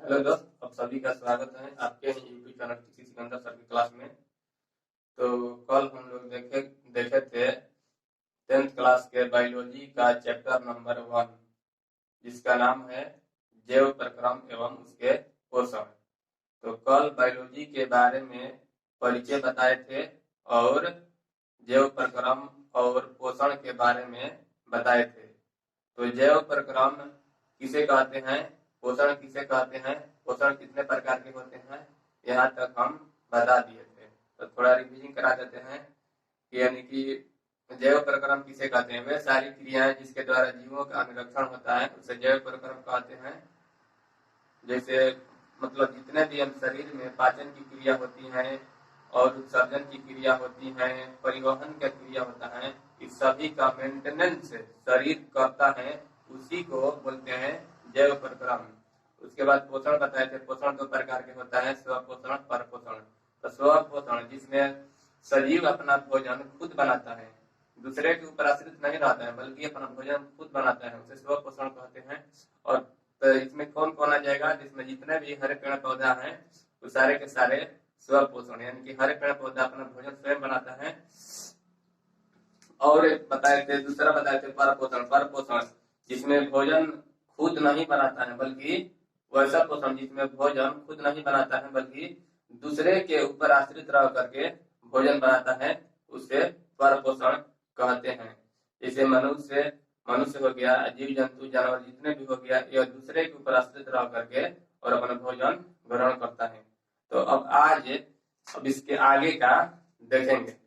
Hello दोस्त, आप सभी का स्वागत है आपके यूट्यूब चैनल किसी सिकंदर सर की क्लास में। तो कल हम लोग देखे थे 10th क्लास के बायोलॉजी का चैप्टर नंबर 1, जिसका नाम है जैव प्रक्रम एवं उसके पोषण। तो कल बायोलॉजी के बारे में परिचय बताए थे और जैव प्रक्रम और पोषण के बारे में बताए थे। तो जैव प्रक्रम किसे कहते हैं, पोषण किसे कहते हैं, पोषण कितने प्रकार के होते हैं, यहाँ तक हम बता दिए थे। तो थोड़ा रिवीजन करा देते हैं कि यानी कि जैव प्रक्रम किसे कहते हैं। वे सारी क्रियाएं जिसके द्वारा जीवों का अनुरक्षण होता है उसे जैव प्रक्रम कहते हैं। जैसे मतलब जितने भी हम शरीर में पाचन की क्रिया होती है और उत्सर्जन की क्रिया होती है, परिवहन का क्रिया होता है, इस सभी का मेंटेनेंस शरीर करता है, उसी को बोलते हैं जैव प्रक्रम। उसके बाद पोषण बताए थे। पोषण दो प्रकार के होता है, स्वपोषण, परपोषण। तो स्वपोषण जिसमें सजीव अपना भोजन खुद बनाता है, दूसरे के ऊपर आश्रित नहीं रहता है, बल्कि अपना भोजन खुद बनाता है, उसे स्वपोषण कहते हैं। और तो इसमें कौन कौन आ जाएगा, जिसमें जितने भी हरे पेड़ पौधा है वो सारे के सारे स्वपोषण, यानी कि हरे पेड़ पौधा अपना भोजन स्वयं बनाता है। और बताए थे, दूसरा बताए थे परपोषण। परपोषण जिसमें भोजन खुद नहीं बनाता है, बल्कि वैसा पोषण जिसमें भोजन खुद नहीं बनाता है बल्कि दूसरे के ऊपर आश्रित रह करके भोजन बनाता है, उसे परपोषण कहते हैं। जैसे मनुष्य हो गया, जीव जंतु जानवर जितने भी हो गया, यह दूसरे के ऊपर आश्रित रह करके और अपना भोजन ग्रहण करता है। तो अब इसके आगे का देखेंगे।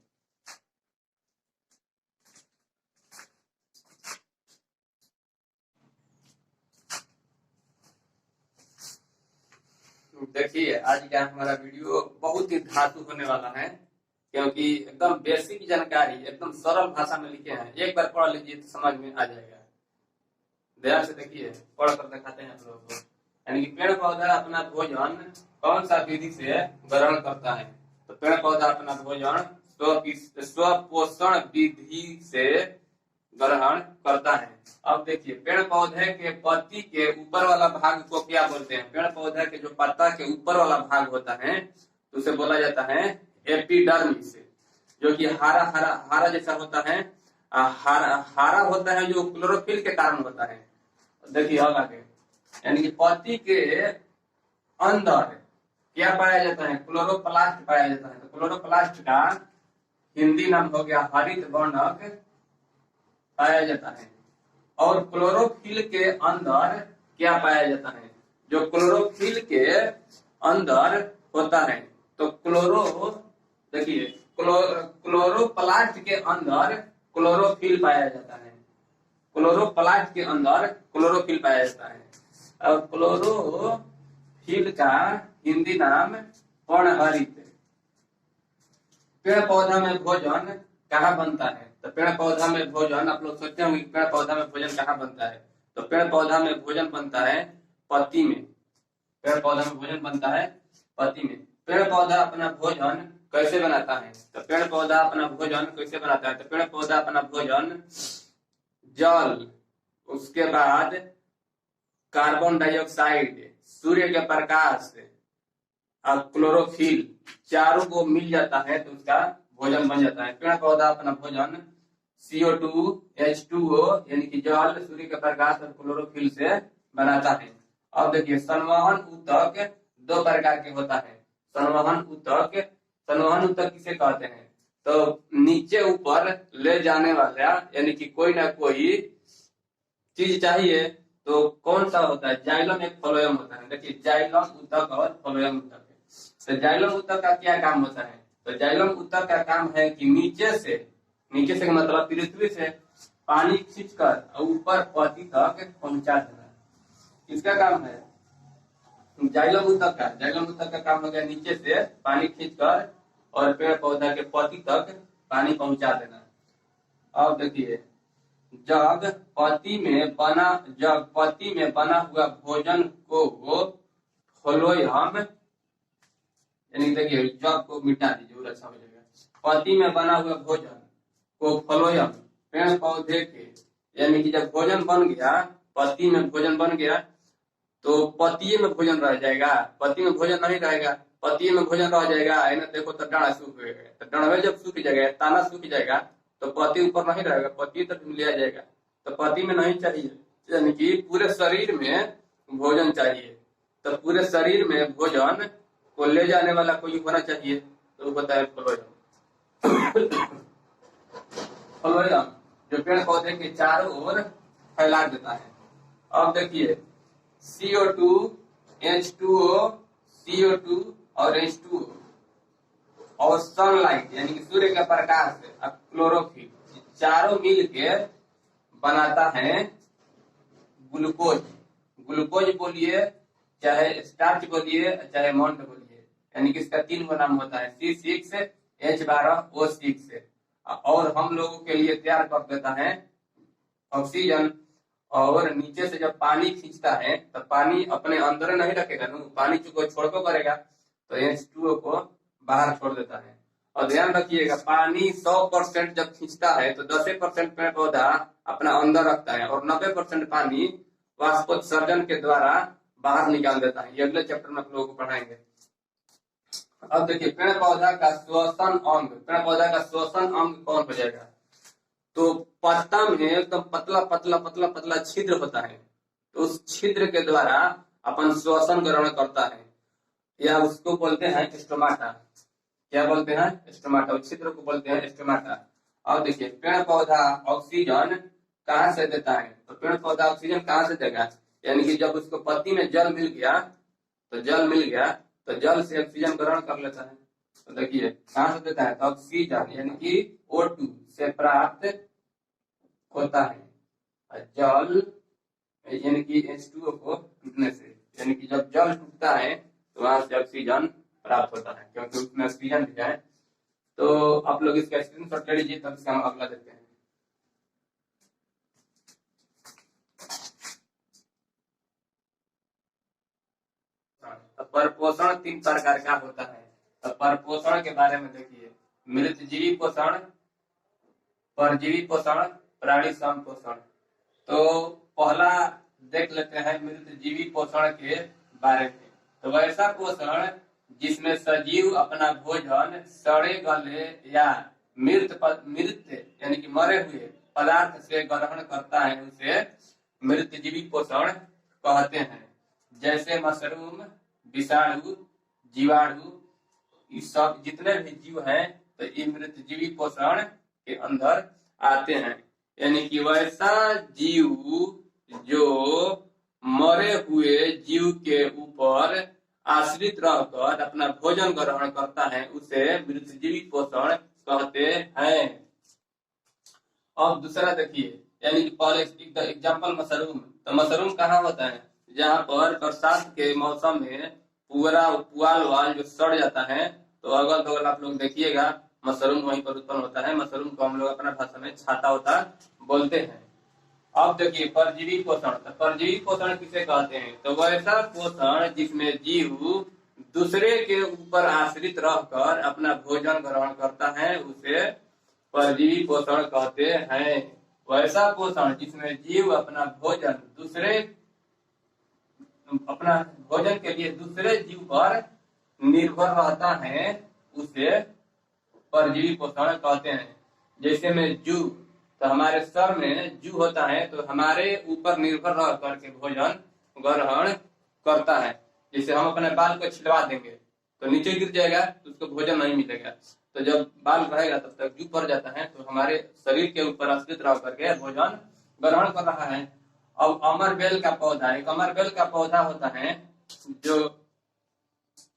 देखिए, आज का हमारा वीडियो बहुत ही धातु होने वाला है, क्योंकि एकदम बेसिक जानकारी एकदम सरल भाषा में लिखे हैं। एक बार पढ़ लीजिए तो समझ में आ जाएगा। ध्यान से देखिए, पढ़ कर दिखाते हैं आप लोगों को। यानी कि पेड़ पौधा अपना भोजन कौन सा विधि से ग्रहण करता है। तो पेड़ पौधा अपना भोजन स्वपोषण विधि से ग्रहण करता है। अब देखिए, पेड़ पौधे के पत्ती के ऊपर वाला भाग को क्या बोलते हैं। पेड़ पौधे के जो पत्ता के ऊपर वाला भाग होता है तो उसे बोला जाता है एपिडर्मिस, जो कि हरा हरा हरा जैसा होता है। हरा होता है जो क्लोरोफिल के कारण होता है। देखिए अब आगे, यानी कि पत्ती के अंदर क्या पाया जाता है, क्लोरोप्लास्ट पाया जाता है। तो क्लोरोप्लास्ट का हिंदी नाम हो गया हरित वर्णक पाया जाता है। और क्लोरोफिल के अंदर क्या पाया जाता है, जो क्लोरोफिल के अंदर होता है। तो देखिए, क्लोरोप्लास्ट के अंदर क्लोरोफिल पाया जाता है। क्लोरोप्लास्ट के अंदर क्लोरोफिल पाया जाता है। और क्लोरोफिल का हिंदी नाम पर्णहरित। पेड़ पौधा में भोजन कहाँ बनता है। तो पेड़ पौधा में भोजन, आप लोग सोचते होंगे पेड़ पौधा में भोजन कहाँ बनता है। तो पेड़ पौधा में भोजन बनता है पत्ती में। पेड़ पौधा में भोजन बनता है पत्ती में। पेड़ पौधा अपना भोजन कैसे बनाता है। तो पेड़ पौधा अपना भोजन कैसे बनाता है। तो पेड़ पौधा अपना भोजन जल, उसके बाद कार्बन डाइऑक्साइड, सूर्य के प्रकाश और क्लोरोफिल चारों को मिल जाता है तो उसका भोजन बन जाता है। पेड़ पौधा अपना भोजन CO2, H2O यानी कि जल, सूर्य के प्रकाश और क्लोरोफिल से बनाता है। अब देखिए, संवहन ऊतक दो प्रकार के होता है। संवहन ऊतक किसे कहते हैं। तो नीचे ऊपर ले जाने वाला, यानी कि कोई ना कोई चीज चाहिए तो कौन सा होता है, जाइलम एक फ्लोएम होता है। देखिए, जाइलम ऊतक और फ्लोएम ऊतक। तो जाइलम ऊतक का क्या काम होता है। तो जाइलम ऊतक का काम है कि नीचे से मतलब पृथ्वी से पानी खींचकर ऊपर पत्ती तक पहुंचा देना, इसका काम है जाइलम ऊतक का काम हो गया नीचे से पानी खींचकर और पेड़ पौधा के पत्ती तक पानी पहुंचा देना। अब देखिए, जब पत्ती में बना हुआ भोजन को फ्लोएम, यानी देखिए जब को मिटा दीजिए, अच्छा हो जाएगा। पत्ती में बना हुआ भोजन को फ्लोएम, पेड़ पौधे के, यानी कि जब भोजन बन गया, पत्ती में भोजन बन गया तो पतिये में भोजन रह जाएगा, पति में भोजन नहीं रहेगा, पतिये में भोजन रह जाएगा। है ना, देखो तो डाढ़ा सूख गए, तो डाढ़वे जब सूख जाएगा, ताना सूख जाएगा, तो पति ऊपर नहीं रहेगा, पति तक लिया जाएगा, तो पति में नहीं चाहिए। यानी कि पूरे शरीर में भोजन चाहिए, तो पूरे शरीर में भोजन को ले जाने वाला कोई होना चाहिए, तो बताए फ्लोएम। फ्लोएम जो पेड़ पौधे के चारों ओर फैला देता है। अब देखिए CO2, H2O, CO2 और H2O और सनलाइट यानी कि सूर्य का प्रकाश अब क्लोरोफिल, चारों मिल के बनाता है ग्लूकोज। ग्लूकोज बोलिए, चाहे स्टार्च बोलिए, चाहे मॉन्ट बोलिए, यानी कि इसका 3 नाम होता है, C6H12O6। और हम लोगों के लिए तैयार कर देता है ऑक्सीजन। और नीचे से जब पानी खींचता है तो पानी अपने अंदर नहीं रखेगा ना, पानी को छोड़ को करेगा, तो H2O को बाहर छोड़ देता है। और ध्यान रखिएगा, पानी 100% जब खींचता है तो 10% पेड़ पौधा अपना अंदर रखता है और 90% पानी वाष्पोत्सर्जन के द्वारा बाहर निकाल देता है। ये अगले चैप्टर में आप लोगों को पढ़ाएंगे। अब देखिए पेड़ पौधा का श्वसन अंग, पेड़ पौधा का श्वसन अंग कौन हो जाएगा? तो पत्ता में एकदम पतला पतला पतला पतला छिद्र होता है, तो उस छिद्र के द्वारा अपन श्वसन ग्रहण करता है, या उसको बोलते हैं स्टोमाटा। क्या बोलते हैं? स्टोमाटा। उस छिद्र को बोलते हैं स्टोमाटा। अब देखिए पेड़ पौधा ऑक्सीजन कहाँ से देता है? तो पेड़ पौधा ऑक्सीजन कहाँ से देगा? यानी कि जब उसको पत्ती में जल मिल गया तो जल से ऑक्सीजन ग्रहण कर लेता है। तो देखिए कहाँ से देता है? तो ऑक्सीजन यानी कि O2 से प्राप्त होता है। जल यानी कि H2O को टूटने से, यानी कि जब जल टूटता है तो वहां से ऑक्सीजन प्राप्त होता है, क्योंकि उसमें ऑक्सीजन भी है। तो आप लोग इसका स्क्रीनशॉट ले लीजिए, तब इसका हम अगला देखते हैं। परपोषण 3 प्रकार का होता है। तो परपोषण के बारे में देखिए, मृतजीवी पोषण, परजीवी पोषण, प्राणी संपोषण। तो पहला देख लेते हैं मृतजीवी पोषण के बारे में। तो वैसा पोषण जिसमें सजीव अपना भोजन सड़े गले या मृत यानी कि मरे हुए पदार्थ से ग्रहण करता है, उसे मृतजीवी पोषण कहते हैं। जैसे मशरूम, विषाणु, जीवाणु, ये सब जितने भी जीव हैं तो ये मृतजीवी पोषण के अंदर आते हैं। यानी कि वैसा जीव जो मरे हुए जीव के ऊपर आश्रित रहकर अपना भोजन ग्रहण करता है, उसे मृतजीवी पोषण कहते हैं। अब दूसरा देखिए, यानी कि पहले एग्जाम्पल मशरूम। तो मशरूम कहाँ होता है? जहाँ पर बरसात के मौसम में पूरा पुआल वाल जो सड़ जाता है, तो अगल बगल आप लोग देखिएगा मशरूम वहीं पर उत्पन्न होता है। मशरूम को हम लोग अपना भाषा में छाता होता बोलते हैं। अब देखिए परजीवी पोषण। तो परजीवी पोषण किसे कहते हैं? तो वैसा पोषण जिसमें जीव दूसरे के ऊपर आश्रित रहकर अपना भोजन ग्रहण करता है, उसे परजीवी पोषण कहते हैं। वैसा पोषण जिसमें जीव अपना भोजन के लिए दूसरे जीव पर निर्भर रहता है, उसे परजीवी पोषण कहते हैं। जैसे में जू, तो हमारे सर में जू होता है, तो हमारे ऊपर निर्भर रह करके भोजन ग्रहण करता है। जैसे हम अपने बाल को छिलवा देंगे तो नीचे गिर जाएगा, तो उसको भोजन नहीं मिलेगा। तो जब बाल रहेगा तब तक जू पड़ जाता है, तो हमारे शरीर के ऊपर आश्रित रह करके भोजन ग्रहण कर रहा है। अब अमरबेल का पौधा, एक अमरबेल का पौधा होता है जो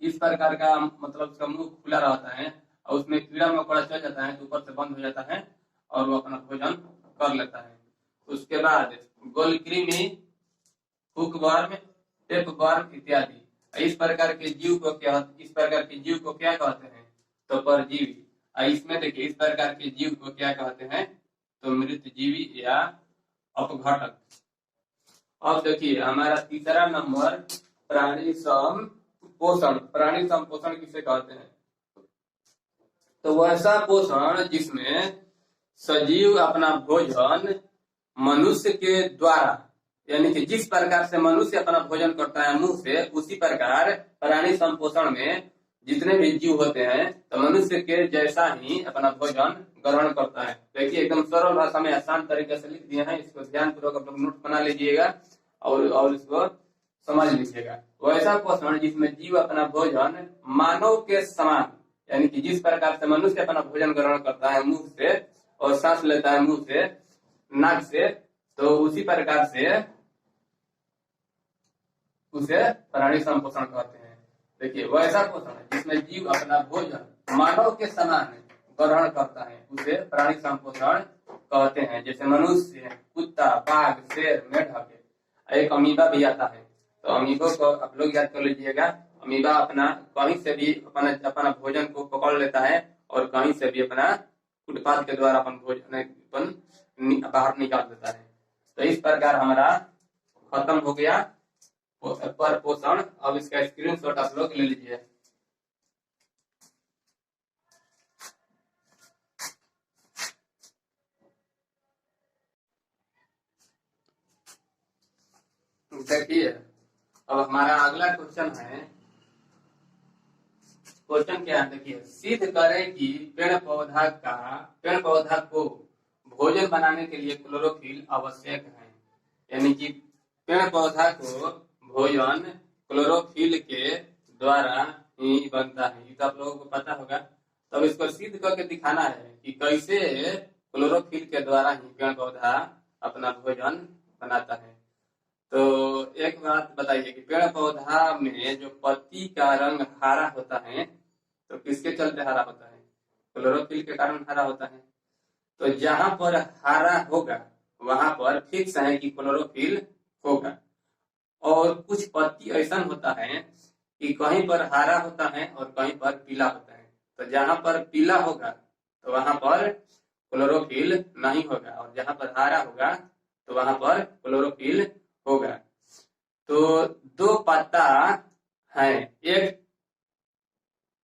इस प्रकार का, मतलब उसका मुंह खुला रहता है और उसमें कीड़ा मकोड़ा चल जाता है तो ऊपर से बंद हो जाता है और वो अपना भोजन कर लेता है। उसके बाद गोलकृमि, हुकवर्म, टेपवर्म इत्यादि। इस प्रकार के जीव को क्या कहते हैं? तो परजीवी। इसमें देखिए इस प्रकार के जीव को क्या कहते हैं? तो मृतजीवी या अपघटक। अब देखिए हमारा तीसरा नंबर प्राणी संपोषण। प्राणी संपोषण किसे कहते हैं? तो वैसा पोषण जिसमें सजीव अपना भोजन मनुष्य के द्वारा यानी कि जिस प्रकार से मनुष्य अपना भोजन करता है मुंह से, उसी प्रकार प्राणी संपोषण में जितने भी जीव होते हैं तो मनुष्य के जैसा ही अपना भोजन ग्रहण करता है। देखिए एकदम सरल भाषा में आसान तरीके से लिख दिए हैं, इसको ध्यान पूर्वक आप लोग नोट बना लीजिएगा और इसको समझ लीजिएगा। वैसा पोषण जिसमें जीव अपना भोजन मानव के समान, यानी कि जिस प्रकार से मनुष्य अपना भोजन ग्रहण करता है मुंह से और सांस लेता है मुंह से, नाक से, तो उसी प्रकार से उसे प्राणी संपोषण कहते हैं। देखिए वैसा पोषण जिसमें जीव अपना भोजन मानव के समान ग्रहण करता है उसे प्राणी संपोषण कहते हैं। जैसे मनुष्य, कुत्ता, बाघ, शेर, मेढक, एक अमीबा भी आता है। तो अमीबो को आप लोग याद कर लीजिएगा। अमीबा अपना कहीं से भी अपना भोजन को पकड़ लेता है और कहीं से भी अपना उत्पाद के द्वारा अपन भोजन बाहर निकाल देता है। तो इस प्रकार हमारा खत्म हो गया पर पोषण। अब इसका स्क्रीनशॉट आप लोग ले लीजिए। देखिए अब हमारा अगला क्वेश्चन है। क्वेश्चन क्या है, देखिए सिद्ध करें कि पेड़ पौधा को भोजन बनाने के लिए क्लोरोफिल आवश्यक है। यानी कि पेड़ पौधा को भोजन क्लोरोफिल के द्वारा ही बनता है। ये तो आप लोगों को पता होगा। तब इसको सिद्ध करके दिखाना है कि कैसे क्लोरोफिल के द्वारा ही पेड़ पौधा अपना भोजन बनाता है। तो एक बात बताइए कि पेड़ पौधा में जो पत्ती का रंग हरा होता है तो किसके चलते हरा होता है? क्लोरोफिल के कारण हरा होता है। तो जहां पर हरा होगा वहां पर फिक्स है कि क्लोरोफिल होगा। और कुछ पत्ती ऐसा होता है कि कहीं पर हरा होता है और कहीं पर पीला होता है। तो जहां पर पीला होगा तो वहां पर क्लोरोफिल नहीं होगा और जहां पर हरा होगा तो वहां पर क्लोरोफिल होगा। तो दो पत्ता है, एक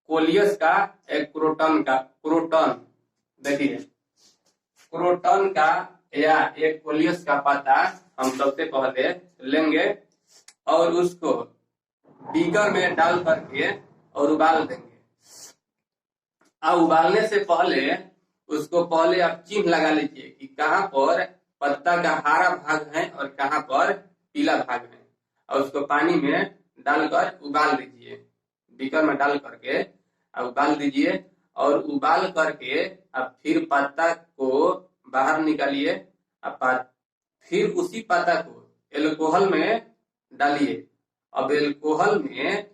कोलियस का, एक क्रोटन का। क्रोटन देखिए, क्रोटन का या एक कोलियस का पत्ता हम सबसे पहले लेंगे और उसको बीकर में डाल करके और उबाल देंगे। अब उबालने से पहले उसको पहले आप चिन्ह लगा लीजिए कि कहां पर पत्ता का हरा भाग है और कहां पर पीला भाग है, और उसको पानी में डालकर उबाल दीजिए। बीकर में डाल करके उबाल दीजिए और उबाल करके अब फिर पत्ता को बाहर निकालिए। अब फिर उसी पत्ता को एल्कोहल में डालिए। अब एल्कोहल में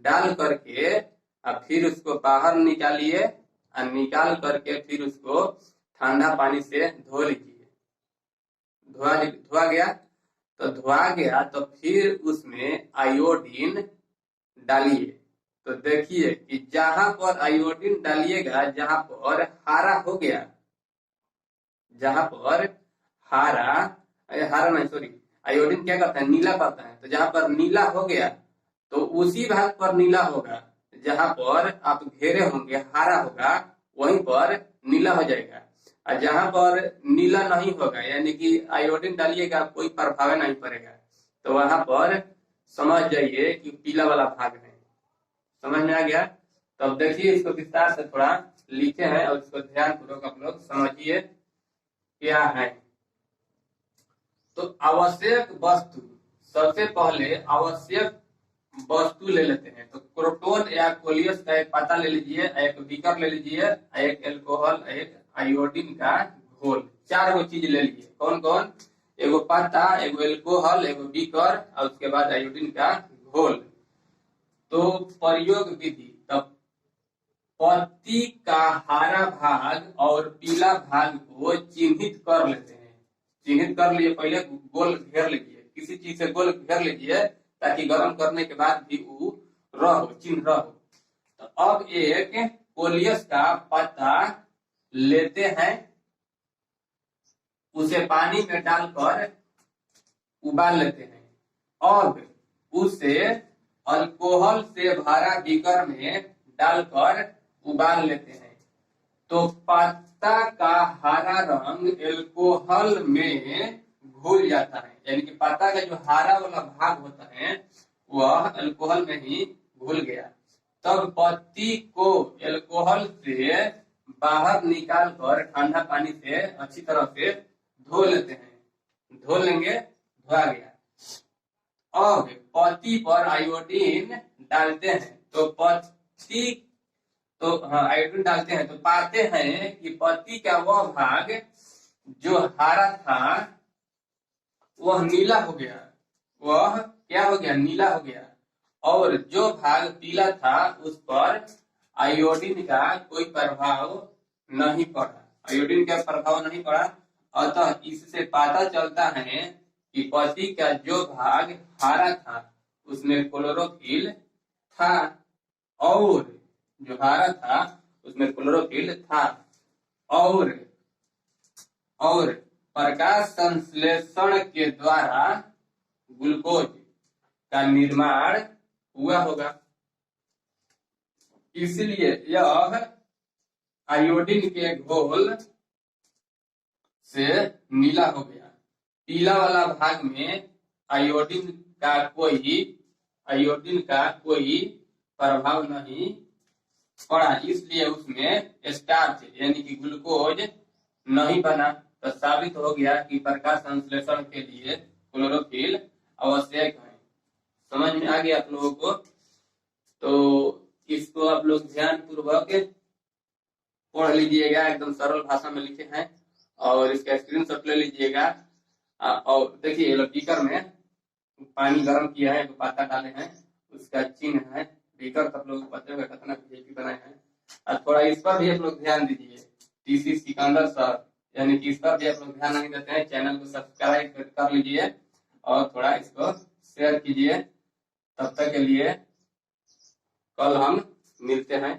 डाल करके अब फिर उसको बाहर निकालिए और निकाल करके फिर उसको ठंडा पानी से धो लीजिए। धुआ गया तो फिर उसमें आयोडीन डालिए। तो देखिए कि जहां पर आयोडीन डालिएगा, जहां पर हरा हो गया, जहां पर हरा नहीं सॉरी आयोडीन क्या करता है, नीला करता है। तो जहां पर नीला हो गया तो उसी भाग पर नीला होगा। जहां पर आप घेरे होंगे हरा होगा वहीं पर नीला हो जाएगा। और जहां पर नीला नहीं होगा यानी कि आयोडीन डालिएगा कोई प्रभाव नहीं पड़ेगा, तो वहां पर समझ जाइए कि पीला वाला भाग है। समझ में आ गया? तो अब देखिए इसको विस्तार से थोड़ा लिखे हैं और इसको ध्यान पूर्वक आप लोग समझिए क्या है। तो आवश्यक वस्तु, सबसे पहले आवश्यक वस्तु ले लेते हैं। तो क्रोटोन या कोलियस का एक पत्ता ले लीजिए, एक बीकर ले लीजिए, एक एल्कोहल, एक आयोडीन का घोल। 4 गो चीज ले लीजिए। कौन कौन? एगो पत्ता, एगो एल्कोहल, एगो बीकर और उसके बाद आयोडीन का घोल। तो प्रयोग विधि, तब पत्ती का हरा भाग और पीला भाग को चिन्हित कर लेते हैं। चिन्हित कर लिए, पहले गोल घेर लीजिए, किसी चीज से गोल घेर लीजिए ताकि गर्म करने के बाद भी वो चिन्ह रहो। तो अब एक कोलियस का पत्ता लेते हैं, उसे पानी में डालकर उबाल लेते हैं और उसे अल्कोहल से भरा बीकर में डालकर उबाल लेते हैं। तो पत्ता का हरा रंग एल्कोहल में घुल जाता है, यानी कि पत्ता का जो हरा वाला भाग होता है वह अल्कोहल में ही घुल गया। तब पत्ती को अल्कोहल से बाहर निकाल कर ठंडा पानी से अच्छी तरह से धो लेते हैं। धो लेंगे, धोया गया। अब पत्ती पर आयोडीन डालते हैं तो पत्ती तो हाँ आयोडीन डालते हैं तो पाते हैं कि पत्ती का वह भाग जो हरा था वह नीला हो गया। वह क्या हो गया? नीला हो गया। और जो भाग पीला था उस पर आयोडीन का कोई प्रभाव नहीं पड़ा। आयोडीन का प्रभाव नहीं पड़ा। अतः इससे पता चलता है कि पत्ती का जो भाग हरा था उसमें क्लोरोफिल था, और जो हरा था उसमें क्लोरोफिल था, और प्रकाश संश्लेषण के द्वारा ग्लूकोज का निर्माण हुआ होगा। इसलिए यह आयोडीन के घोल से नीला हो गया। पीला वाला भाग में आयोडीन का कोई प्रभाव नहीं पड़ा, इसलिए उसमें स्टार्च यानी कि ग्लूकोज नहीं बना। तो साबित हो गया कि प्रकाश संश्लेषण के लिए क्लोरोफिल आवश्यक है। समझ में आ गया आप लोगों को? तो इसको आप लोग ध्यान पूर्वक पढ़ लीजिएगा, एकदम सरल भाषा में लिखे हैं, और इसका स्क्रीनशॉट ले लीजिएगा। और देखिए बीकर में पानी गर्म किया है तो पत्ता डाले हैं, उसका चिन्ह है बीकर। तो आप लोग को पता होगा कितना वीआईपी बनाए हैं। और थोड़ा इस पर भी आप लोग ध्यान दीजिए, टीसी सिकंदर सर, यानी कि इस पर भी आप लोग ध्यान नहीं देते हैं। चैनल को सब्सक्राइब कर लीजिए और थोड़ा इसको शेयर कीजिए। तब तक के लिए कल हम मिलते हैं।